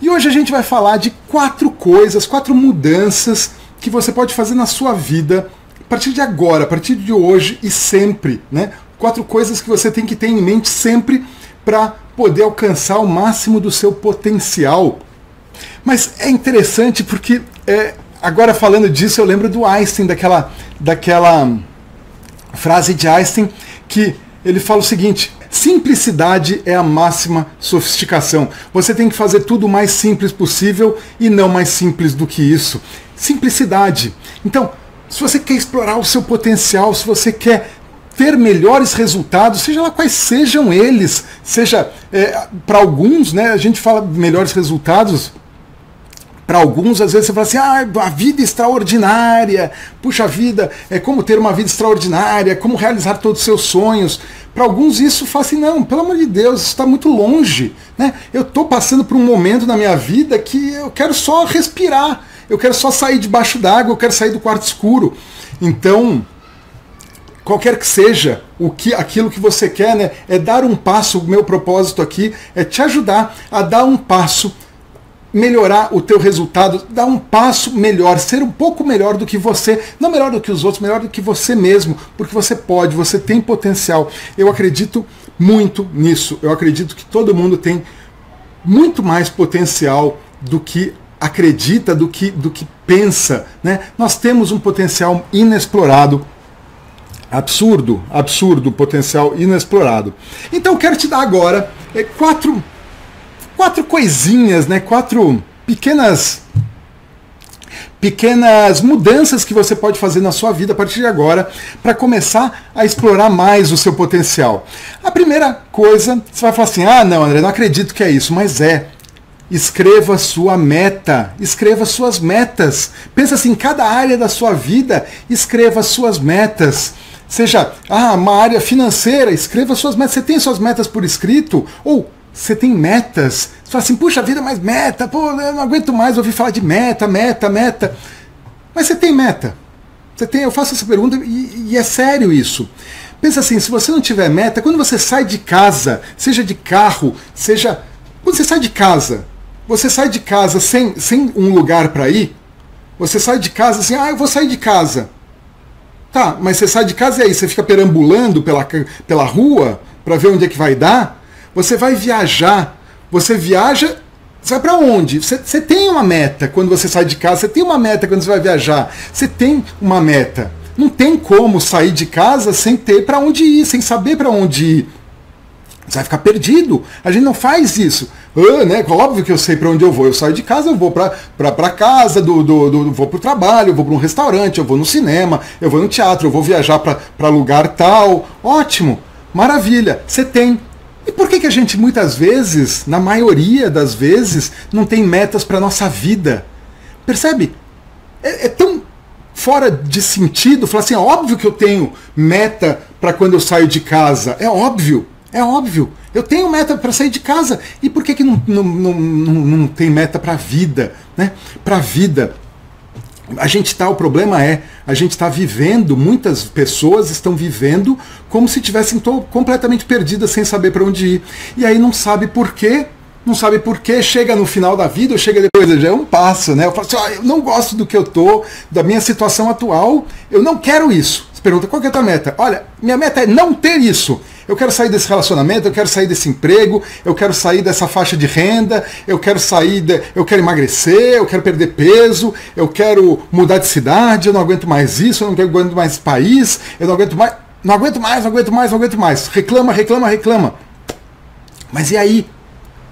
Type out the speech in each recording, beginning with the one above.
E hoje a gente vai falar de 4 coisas, 4 mudanças que você pode fazer na sua vida a partir de agora, a partir de hoje e sempre, né? 4 coisas que você tem que ter em mente sempre para poder alcançar o máximo do seu potencial. Mas é interessante porque, agora falando disso, eu lembro do Einstein, daquela frase de Einstein, que ele fala o seguinte: simplicidade é a máxima sofisticação. Você tem que fazer tudo o mais simples possível e não mais simples do que isso. Simplicidade. Então, se você quer explorar o seu potencial, se você quer ter melhores resultados, seja lá quais sejam eles, seja para alguns, né, a gente fala melhores resultados. Para alguns, às vezes você fala assim, a vida extraordinária, puxa vida, é como ter uma vida extraordinária, como realizar todos os seus sonhos. Para alguns isso fala assim, não, pelo amor de Deus, isso está muito longe, né? Eu estou passando por um momento na minha vida que eu quero só respirar, eu quero só sair debaixo d'água, eu quero sair do quarto escuro. Então, qualquer que seja aquilo que você quer, né, é dar um passo. O meu propósito aqui é te ajudar a dar um passo, melhorar o teu resultado, dar um passo melhor, ser um pouco melhor do que você, não melhor do que os outros, melhor do que você mesmo, porque você pode, você tem potencial. Eu acredito muito nisso, eu acredito que todo mundo tem muito mais potencial do que acredita, do que pensa, né? Nós temos um potencial inexplorado, absurdo potencial inexplorado. Então eu quero te dar agora 4 coisinhas, né? 4 pequenas mudanças que você pode fazer na sua vida a partir de agora para começar a explorar mais o seu potencial. A primeira coisa, você vai falar assim, não, André, não acredito que é isso, mas escreva sua meta, escreva suas metas. Pensa assim, em cada área da sua vida, escreva suas metas. Seja uma área financeira, escreva suas metas. Você tem suas metas por escrito? Ou você tem metas? Você fala assim, puxa vida, mas meta, pô, eu não aguento mais ouvir falar de meta. Mas você tem meta? Eu faço essa pergunta e é sério isso. Pensa assim, se você não tiver meta, quando você sai de casa, seja de carro, quando você sai de casa sem um lugar para ir, você sai de casa assim, eu vou sair de casa. Tá, mas você sai de casa e aí? Você fica perambulando pela rua para ver onde é que vai dar? Você vai viajar, você vai para onde? Você tem uma meta quando você sai de casa, você tem uma meta quando você vai viajar, você tem uma meta. Não tem como sair de casa sem ter para onde ir, sem saber para onde ir. Você vai ficar perdido. A gente não faz isso. Né? Óbvio que eu sei para onde eu vou. Eu saio de casa, eu vou para casa, vou para o trabalho, eu vou para um restaurante, eu vou no cinema, eu vou no teatro, eu vou viajar para lugar tal. Ótimo, maravilha, você tem. E por que a gente muitas vezes, na maioria das vezes, não tem metas para a nossa vida? Percebe? É tão fora de sentido falar assim, é óbvio que eu tenho meta para quando eu saio de casa. É óbvio. Eu tenho meta para sair de casa. E por que não tem meta para a vida? Né? Para a vida. O problema a gente está vivendo, muitas pessoas estão vivendo como se tivessem completamente perdidas, sem saber para onde ir. E aí não sabe por quê, chega no final da vida, ou chega depois, já é um passo, né? Eu falo assim, eu não gosto do que eu tô, da minha situação atual, eu não quero isso. Você pergunta, qual que é a tua meta? Olha, minha meta é não ter isso. Eu quero sair desse relacionamento, eu quero sair desse emprego, eu quero sair dessa faixa de renda, eu quero emagrecer, eu quero perder peso, eu quero mudar de cidade, eu não aguento mais isso, eu não aguento mais esse país, eu não aguento mais. Reclama. Mas e aí?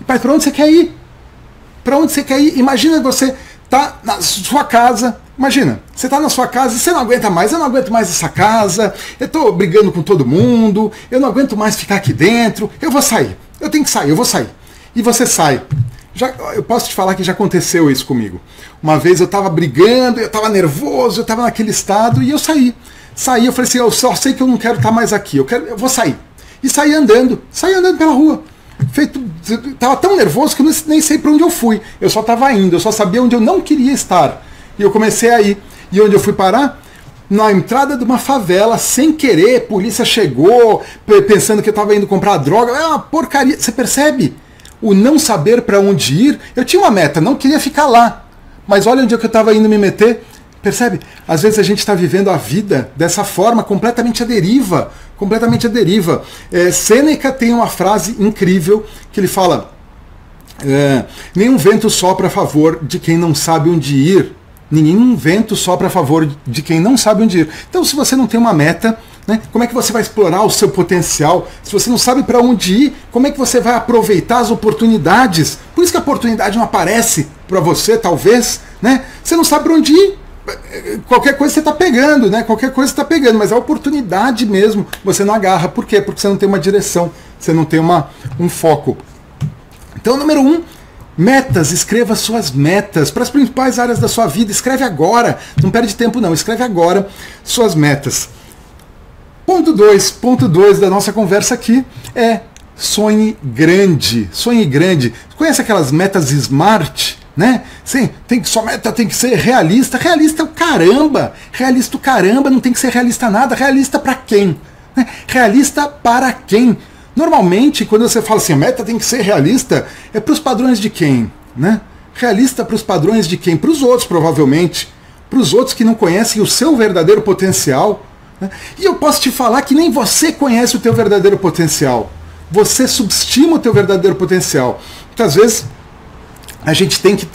Pai, para onde você quer ir? Imagina você tá na sua casa. Imagina, você está na sua casa e você não aguenta mais, eu não aguento mais essa casa, eu estou brigando com todo mundo, eu não aguento mais ficar aqui dentro, eu vou sair, eu tenho que sair, eu vou sair. E você sai. Eu posso te falar que já aconteceu isso comigo. Uma vez eu estava brigando, eu estava nervoso, eu estava naquele estado e eu saí. Eu falei assim, eu só sei que eu não quero estar mais aqui, eu vou sair. E saí andando pela rua. Estava tão nervoso que eu nem sei para onde eu fui. Eu só estava indo, eu só sabia onde eu não queria estar. E eu comecei a ir. E onde eu fui parar? Na entrada de uma favela, sem querer, a polícia chegou, pensando que eu estava indo comprar droga. É uma porcaria. Você percebe? o não saber para onde ir. Eu tinha uma meta, não queria ficar lá, mas olha onde é que eu estava indo me meter. Percebe? Às vezes a gente está vivendo a vida dessa forma, completamente à deriva. Completamente à deriva. Sêneca tem uma frase incrível que ele fala: nenhum vento sopra a favor de quem não sabe onde ir. Nenhum vento sopra a favor de quem não sabe onde ir. Então, se você não tem uma meta, né, como é que você vai explorar o seu potencial? Se você não sabe para onde ir, como é que você vai aproveitar as oportunidades? Por isso que a oportunidade não aparece para você, talvez, né? Você não sabe para onde ir. Qualquer coisa você está pegando, né? Qualquer coisa você está pegando, mas a oportunidade mesmo você não agarra. Por quê? Porque você não tem uma direção, você não tem um foco. Então, número 1, metas. Escreva suas metas para as principais áreas da sua vida. Escreve agora, não perde tempo não, escreve agora suas metas. Ponto 2 da nossa conversa aqui é sonhe grande. Sonhe grande. Conhece aquelas metas SMART? Né? Sim, sua meta tem que ser realista. Realista é o caramba. Realista o caramba, não tem que ser realista nada. Realista para quem? Né? Realista para quem? Normalmente, quando você fala assim, a meta tem que ser realista, é para os padrões de quem? Né? Realista para os padrões de quem? Para os outros, provavelmente. Para os outros que não conhecem o seu verdadeiro potencial. Né? E eu posso te falar que nem você conhece o teu verdadeiro potencial. Você subestima o teu verdadeiro potencial. Muitas vezes a gente tem que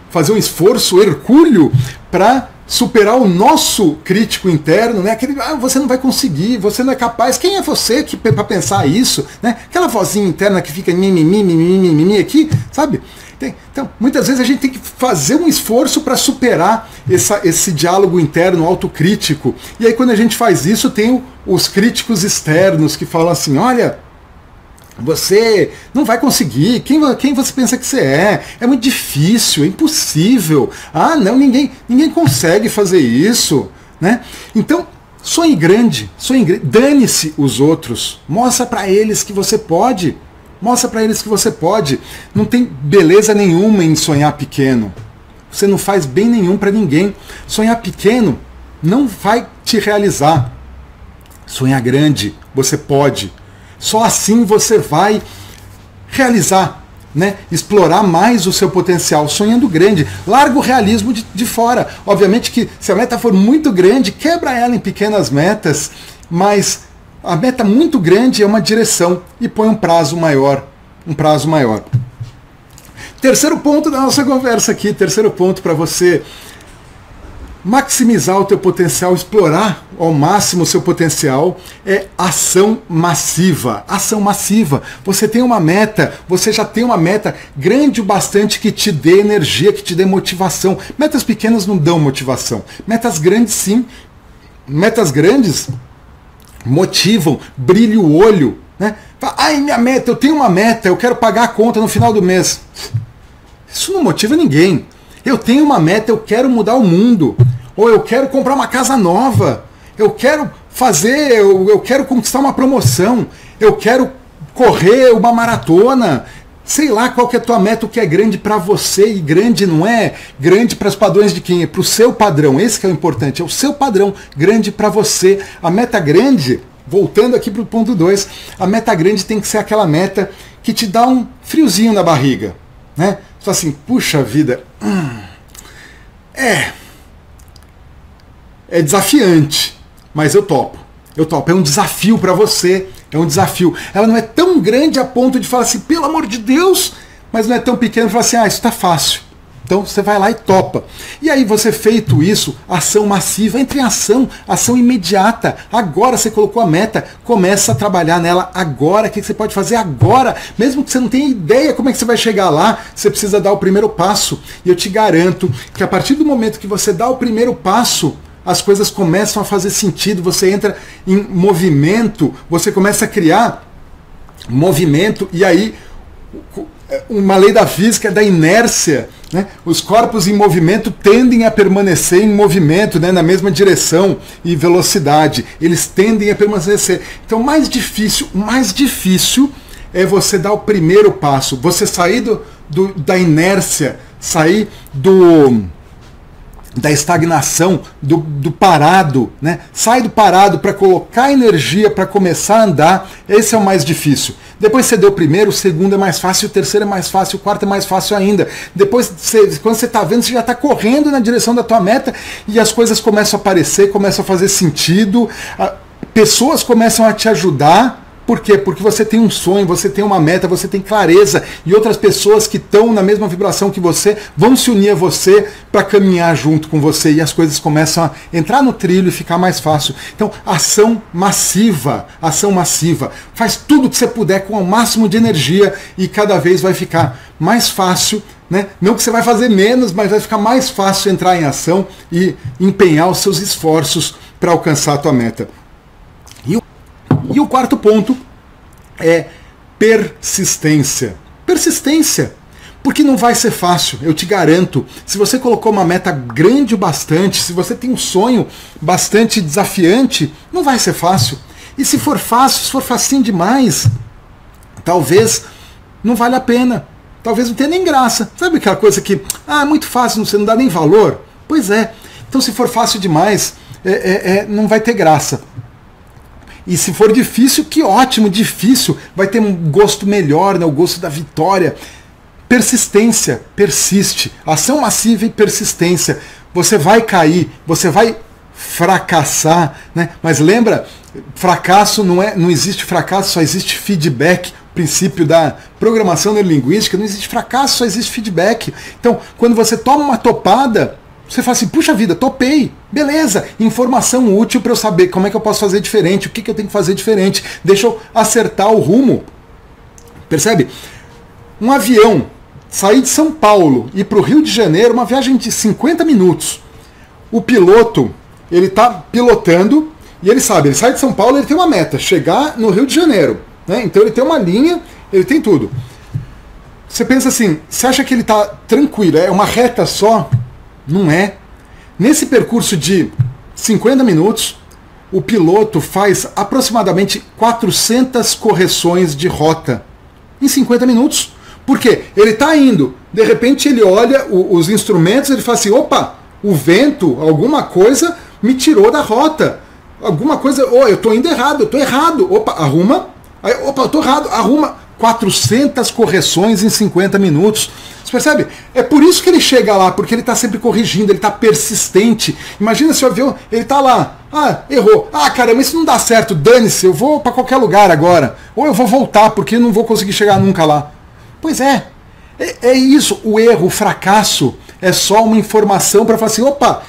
fazer um esforço hercúleo para superar o nosso crítico interno, né? Aquele, você não vai conseguir, você não é capaz. Quem é você para pensar isso? Né? Aquela vozinha interna que fica mimimi aqui, sabe? Então, muitas vezes a gente tem que fazer um esforço para superar esse diálogo interno autocrítico. E aí quando a gente faz isso, tem os críticos externos que falam assim, olha, você não vai conseguir, quem você pensa que você é? É muito difícil, é impossível. Ah, não, ninguém consegue fazer isso. Né? Então, sonhe grande, dane-se os outros, mostra para eles que você pode. Mostra para eles que você pode. Não tem beleza nenhuma em sonhar pequeno. Você não faz bem nenhum para ninguém. Sonhar pequeno não vai te realizar. Sonhar grande, você pode. Só assim você vai realizar, né? Explorar mais o seu potencial, sonhando grande. Larga o realismo de fora. Obviamente que se a meta for muito grande, quebra ela em pequenas metas, mas a meta muito grande é uma direção e põe um prazo maior. Terceiro ponto da nossa conversa aqui, terceiro ponto para você maximizar o teu potencial, explorar ao máximo o seu potencial, é ação massiva. Ação massiva. Você tem uma meta, você já tem uma meta grande o bastante que te dê energia, que te dê motivação. Metas pequenas não dão motivação. Metas grandes sim. Metas grandes motivam, brilha o olho. Né? Ai, minha meta, eu tenho uma meta, eu quero pagar a conta no final do mês. Isso não motiva ninguém. Eu tenho uma meta, eu quero mudar o mundo. Ou eu quero comprar uma casa nova. Eu quero eu quero conquistar uma promoção. Eu quero correr uma maratona. Sei lá qual que é a tua meta, o que é grande para você. E grande não é grande para os padrões de quem? É para o seu padrão. Esse que é o importante, é o seu padrão. Grande para você. A meta grande, voltando aqui para o ponto 2, a meta grande tem que ser aquela meta que te dá um friozinho na barriga. Né? Você fala assim, puxa vida, é desafiante, mas eu topo. É um desafio para você, é um desafio. Ela não é tão grande a ponto de falar assim, pelo amor de Deus, mas não é tão pequeno de falar assim, isso está fácil. Então você vai lá e topa. E aí você feito isso, ação massiva, entre em ação imediata. Agora você colocou a meta, começa a trabalhar nela agora. O que você pode fazer agora? Mesmo que você não tenha ideia como é que você vai chegar lá, você precisa dar o primeiro passo. E eu te garanto que a partir do momento que você dá o primeiro passo, as coisas começam a fazer sentido, você entra em movimento, você começa a criar movimento, e aí uma lei da física é da inércia, né? Os corpos em movimento tendem a permanecer em movimento, né? Na mesma direção e velocidade, eles tendem a permanecer. Então mais difícil é você dar o primeiro passo, você sair da inércia, sair da estagnação, do parado, né? Sai do parado para colocar energia para começar a andar. Esse é o mais difícil. Depois você deu o primeiro, o segundo é mais fácil, o terceiro é mais fácil, o quarto é mais fácil ainda. Depois, quando você está vendo, você já está correndo na direção da tua meta e as coisas começam a aparecer, começam a fazer sentido, pessoas começam a te ajudar. Por quê? Porque você tem um sonho, você tem uma meta, você tem clareza e outras pessoas que estão na mesma vibração que você vão se unir a você para caminhar junto com você e as coisas começam a entrar no trilho e ficar mais fácil. Então, ação massiva, faz tudo que você puder com o máximo de energia e cada vez vai ficar mais fácil, né? Não que você vai fazer menos, mas vai ficar mais fácil entrar em ação e empenhar os seus esforços para alcançar a tua meta. E o quarto ponto é persistência. Persistência. Porque não vai ser fácil, eu te garanto. Se você colocou uma meta grande o bastante, se você tem um sonho bastante desafiante, não vai ser fácil. E se for fácil, se for facinho demais, talvez não vale a pena. Talvez não tenha nem graça. Sabe aquela coisa que, é muito fácil, você não dá nem valor? Pois é. Então se for fácil demais, não vai ter graça. E se for difícil, que ótimo, difícil, vai ter um gosto melhor, né, o gosto da vitória. Persistência, persiste. Ação massiva e persistência. Você vai cair, você vai fracassar, né? Mas lembra, fracasso não existe fracasso, só existe feedback. O princípio da programação neurolinguística, não existe fracasso, só existe feedback. Então, quando você toma uma topada, você fala assim, puxa vida, topei, beleza, informação útil para eu saber como é que eu posso fazer diferente, o que eu tenho que fazer diferente, deixa eu acertar o rumo. Percebe? Um avião sair de São Paulo e ir para o Rio de Janeiro, uma viagem de 50 minutos. O piloto, ele está pilotando e ele sabe, ele sai de São Paulo, ele tem uma meta, chegar no Rio de Janeiro. Né? Então ele tem uma linha, ele tem tudo. Você pensa assim, você acha que ele está tranquilo, é uma reta só? Não é. Nesse percurso de 50 minutos, o piloto faz aproximadamente 400 correções de rota. Em 50 minutos. Por quê? Ele está indo, de repente ele olha os instrumentos, ele fala assim, opa, o vento, alguma coisa me tirou da rota. Alguma coisa, eu estou indo errado, eu estou errado. Opa, arruma. Aí, opa, eu estou errado, arruma. 400 correções em 50 minutos. Você percebe? É por isso que ele chega lá, porque ele está sempre corrigindo, ele está persistente. Imagina se o avião, ele está lá, errou. Caramba, isso não dá certo, dane-se, eu vou para qualquer lugar agora. Ou eu vou voltar, porque eu não vou conseguir chegar nunca lá. Pois é isso, o erro, o fracasso, é só uma informação para falar assim, opa,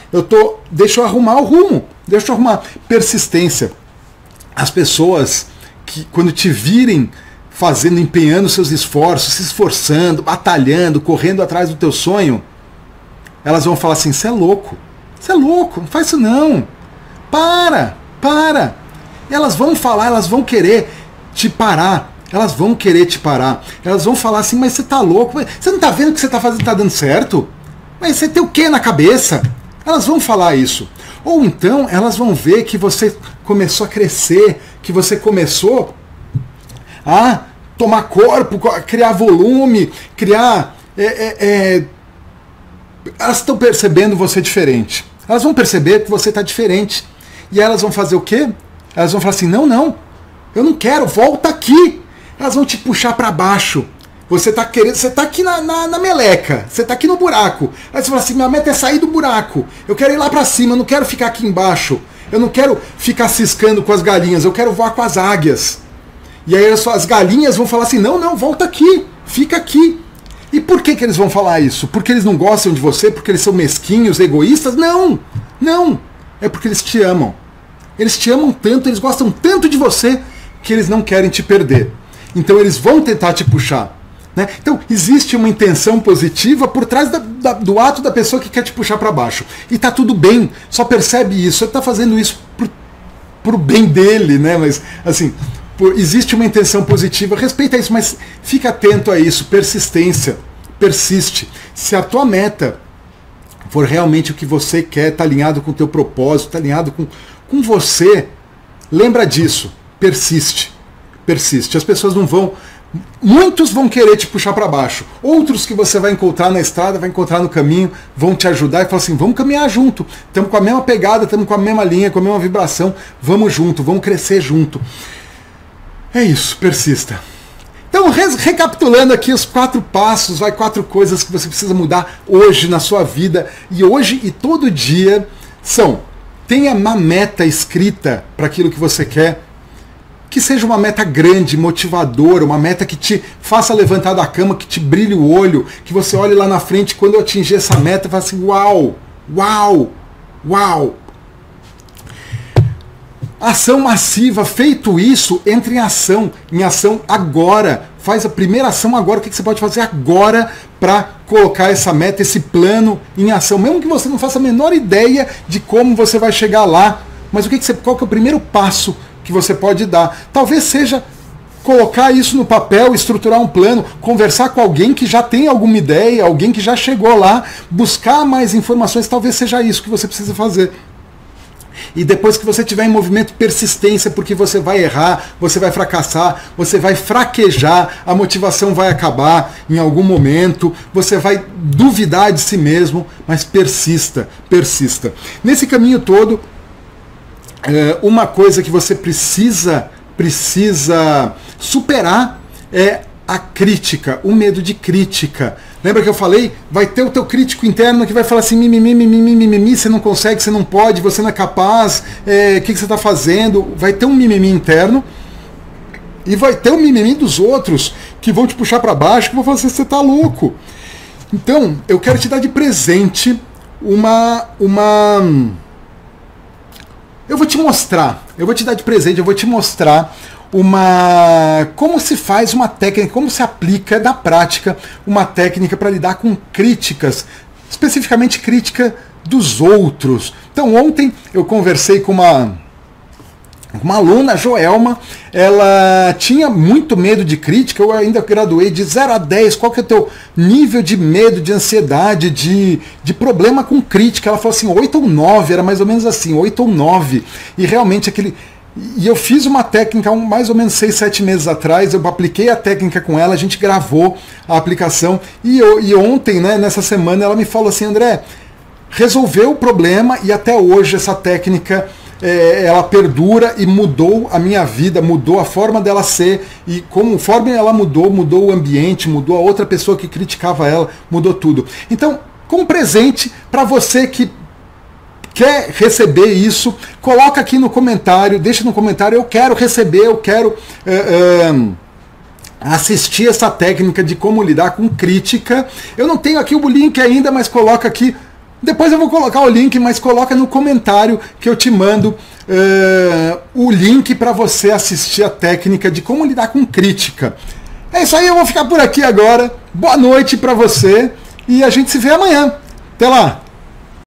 deixa eu arrumar o rumo, deixa eu arrumar. Persistência. As pessoas que quando te virem fazendo, empenhando seus esforços, se esforçando, batalhando, correndo atrás do teu sonho, elas vão falar assim, você é louco, não faz isso não, para. E elas vão falar, elas vão querer te parar, elas vão falar assim, mas você tá louco, você não tá vendo o que você tá fazendo, tá dando certo? Mas você tem o que na cabeça? Elas vão falar isso. Ou então elas vão ver que você começou a crescer, que você começou a tomar corpo, criar volume, criar... Elas estão percebendo você diferente. Elas vão perceber que você está diferente. E elas vão fazer o quê? Elas vão falar assim, não, eu não quero, volta aqui. Elas vão te puxar para baixo. Você está aqui na meleca, você está aqui no buraco. Aí você fala assim, minha meta é sair do buraco. Eu quero ir lá para cima, eu não quero ficar aqui embaixo. Eu não quero ficar ciscando com as galinhas, eu quero voar com as águias. E aí as galinhas vão falar assim, não, volta aqui, fica aqui. E por que eles vão falar isso? Porque eles não gostam de você? Porque eles são mesquinhos, egoístas? Não. É porque eles te amam. Eles te amam tanto, eles gostam tanto de você, que eles não querem te perder. Então eles vão tentar te puxar. Né? Então existe uma intenção positiva por trás do ato da pessoa que quer te puxar para baixo. E tá tudo bem, só percebe isso. Ele está fazendo isso pro bem dele, né? Mas assim... existe uma intenção positiva, respeita isso, mas fica atento a isso, persistência, persiste. Se a tua meta for realmente o que você quer, está alinhado com o teu propósito, está alinhado com você, lembra disso, persiste. As pessoas não vão Muitos vão querer te puxar para baixo. Outros que você vai encontrar na estrada, vai encontrar no caminho, vão te ajudar e falar assim, vamos caminhar junto. Estamos com a mesma pegada, estamos com a mesma linha, com a mesma vibração. Vamos junto, vamos crescer junto. É isso, persista. Então, recapitulando aqui os 4 passos, 4 coisas que você precisa mudar hoje na sua vida. E hoje e todo dia são: tenha uma meta escrita para aquilo que você quer. Que seja uma meta grande, motivadora, uma meta que te faça levantar da cama, que te brilhe o olho, que você olhe lá na frente, quando eu atingir essa meta, fala assim, uau, uau, uau. Ação massiva, feito isso, entre em ação agora. Faz a primeira ação agora, o que você pode fazer agora para colocar essa meta, esse plano em ação, mesmo que você não faça a menor ideia de como você vai chegar lá, mas qual que é o primeiro passo que você pode dar? Talvez seja colocar isso no papel, estruturar um plano, conversar com alguém que já tem alguma ideia, alguém que já chegou lá, buscar mais informações, talvez seja isso que você precisa fazer. E depois que você tiver em movimento, persistência, porque você vai errar, você vai fracassar, você vai fraquejar, a motivação vai acabar em algum momento, você vai duvidar de si mesmo, mas persista, persista. Nesse caminho todo, uma coisa que você precisa superar é a crítica, o medo de crítica. Lembra que eu falei? Vai ter o teu crítico interno que vai falar assim, mimimi, você não consegue, você não pode, você não é capaz, o que você está fazendo? Vai ter um mimimi interno e vai ter um mimimi dos outros que vão te puxar para baixo, que vão falar assim, você está louco. Então, eu quero te dar de presente eu vou te mostrar como se faz uma técnica, como se aplica na prática uma técnica para lidar com críticas, especificamente crítica dos outros. Então ontem eu conversei com uma aluna, Joelma, ela tinha muito medo de crítica, eu ainda graduei de 0 a 10, qual que é o teu nível de medo, de ansiedade, de problema com crítica? Ela falou assim, 8 ou 9, era mais ou menos assim, 8 ou 9, e realmente E eu fiz uma técnica mais ou menos 6, 7 meses atrás, eu apliquei a técnica com ela, a gente gravou a aplicação, e ontem, né, nessa semana, ela me falou assim, André, resolveu o problema e até hoje essa técnica ela perdura e mudou a minha vida, mudou a forma dela ser, e conforme ela mudou o ambiente, mudou a outra pessoa que criticava ela, mudou tudo. Então, como presente para você que quer receber isso, coloca aqui no comentário, deixa no comentário, eu quero receber, eu quero assistir essa técnica de como lidar com crítica. Eu não tenho aqui o link ainda, mas coloca aqui. Depois eu vou colocar o link, mas coloca no comentário que eu te mando o link para você assistir a técnica de como lidar com crítica. É isso aí, eu vou ficar por aqui agora. Boa noite para você e a gente se vê amanhã. Até lá!